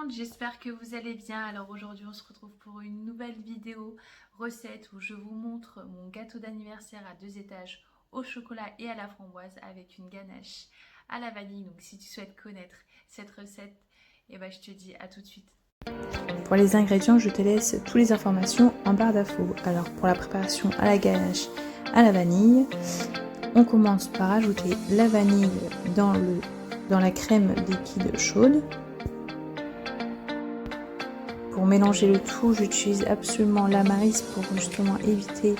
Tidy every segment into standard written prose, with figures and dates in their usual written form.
monde, j'espère que vous allez bien. Alors aujourd'hui on se retrouve pour une nouvelle vidéo recette où je vous montre mon gâteau d'anniversaire à 2 étages au chocolat et à la framboise avec une ganache à la vanille. Donc si tu souhaites connaître cette recette, je te dis à tout de suite. Pour les ingrédients, je te laisse toutes les informations en barre d'infos. Alors pour la préparation à la ganache à la vanille, on commence par ajouter la vanille dans la crème liquide chaude. Pour mélanger le tout, j'utilise absolument la maryse pour justement éviter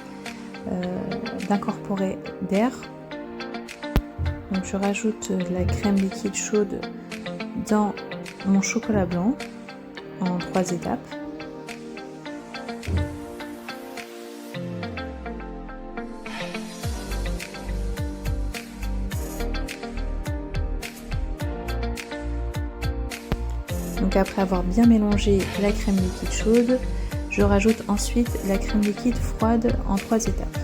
d'incorporer d'air. Donc je rajoute la crème liquide chaude dans mon chocolat blanc en 3 étapes. Donc après avoir bien mélangé la crème liquide chaude, je rajoute ensuite la crème liquide froide en 3 étapes.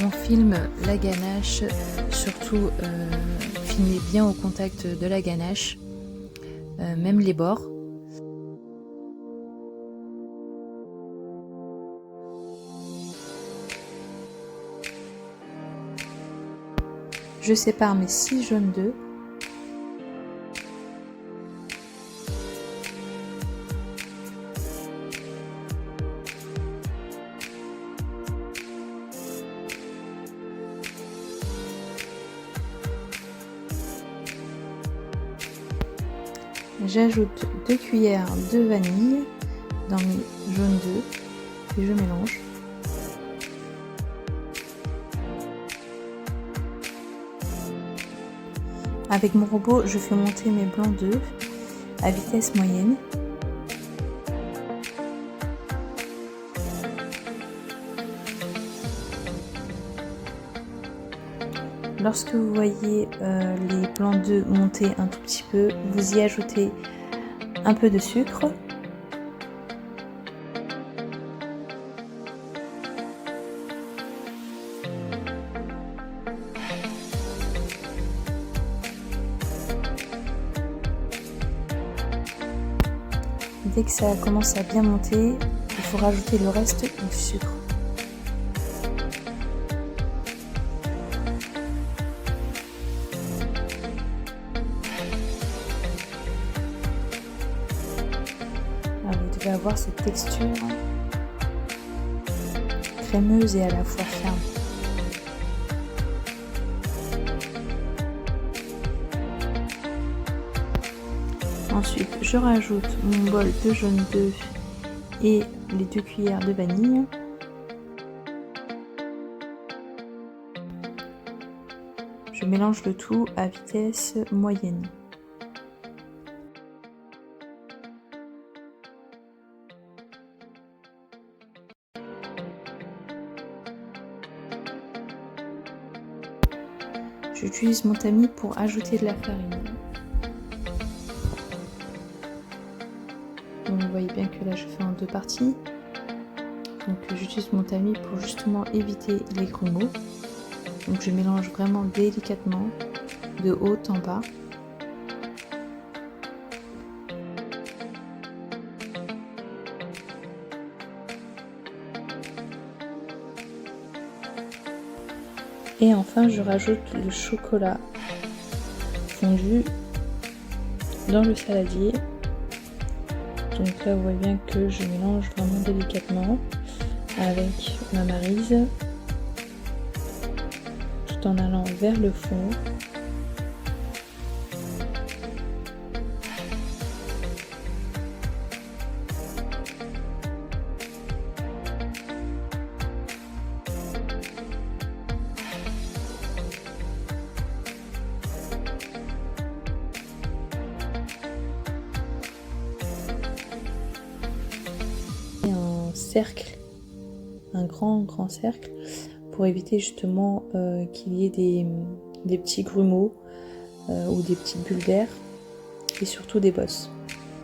On filme la ganache, surtout filmez bien au contact de la ganache, même les bords. Je sépare mes 6 jaunes d'œufs. J'ajoute 2 cuillères de vanille dans mes jaunes d'œufs et je mélange. Avec mon robot, je fais monter mes blancs d'œufs à vitesse moyenne. Lorsque vous voyez les blancs d'œufs monter un tout petit peu, vous y ajoutez un peu de sucre. Dès que ça commence à bien monter, il faut rajouter le reste du sucre. Alors, vous devez avoir cette texture crémeuse et à la fois ferme. Ensuite, je rajoute mon bol de jaune d'œuf et les 2 cuillères de vanille. Je mélange le tout à vitesse moyenne. J'utilise mon tamis pour ajouter de la farine. Donc vous voyez bien que là je fais en 2 parties. Donc j'utilise mon tamis pour justement éviter les grumeaux. Donc je mélange vraiment délicatement de haut en bas. Et enfin je rajoute le chocolat fondu dans le saladier. Donc là vous voyez bien que je mélange vraiment délicatement avec ma maryse tout en allant vers le fond. Cercle, un grand cercle pour éviter justement qu'il y ait des petits grumeaux ou des petites bulles d'air et surtout des bosses.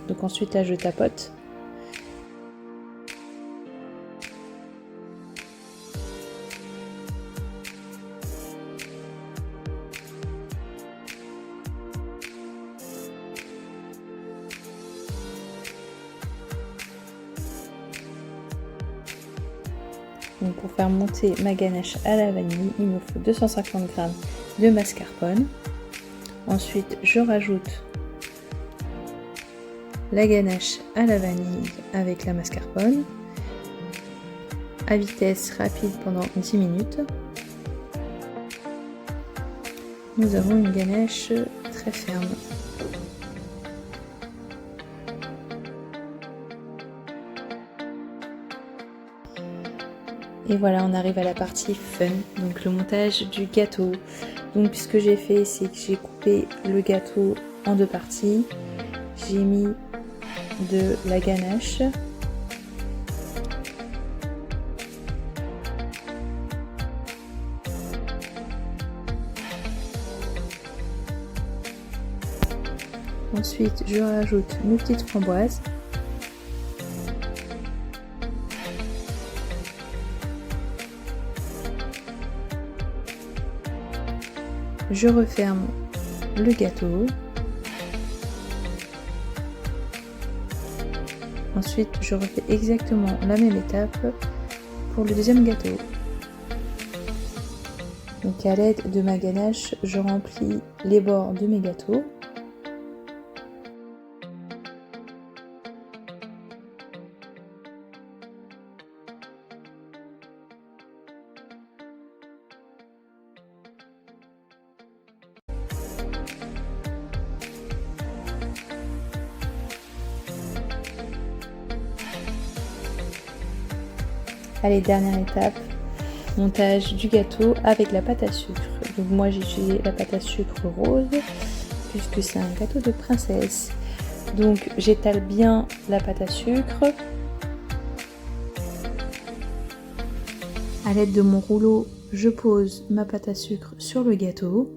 Donc ensuite là je tapote. Donc pour faire monter ma ganache à la vanille, il me faut 250 g de mascarpone. Ensuite, je rajoute la ganache à la vanille avec la mascarpone à vitesse rapide pendant 10 minutes. Nous avons une ganache très ferme. Et voilà, on arrive à la partie fun, donc le montage du gâteau. Donc ce que j'ai fait, c'est que j'ai coupé le gâteau en deux parties. J'ai mis de la ganache. Ensuite, je rajoute mes petites framboises. Je referme le gâteau. Ensuite, je refais exactement la même étape pour le deuxième gâteau. Donc à l'aide de ma ganache, je remplis les bords de mes gâteaux. Allez, dernière étape, montage du gâteau avec la pâte à sucre. Donc moi j'ai utilisé la pâte à sucre rose puisque c'est un gâteau de princesse. Donc j'étale bien la pâte à sucre. À l'aide de mon rouleau, je pose ma pâte à sucre sur le gâteau.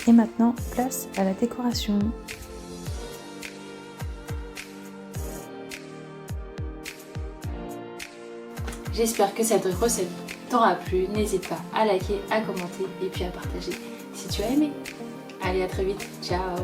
Et maintenant, place à la décoration. J'espère que cette recette t'aura plu. N'hésite pas à liker, à commenter et puis à partager si tu as aimé. Allez, à très vite. Ciao!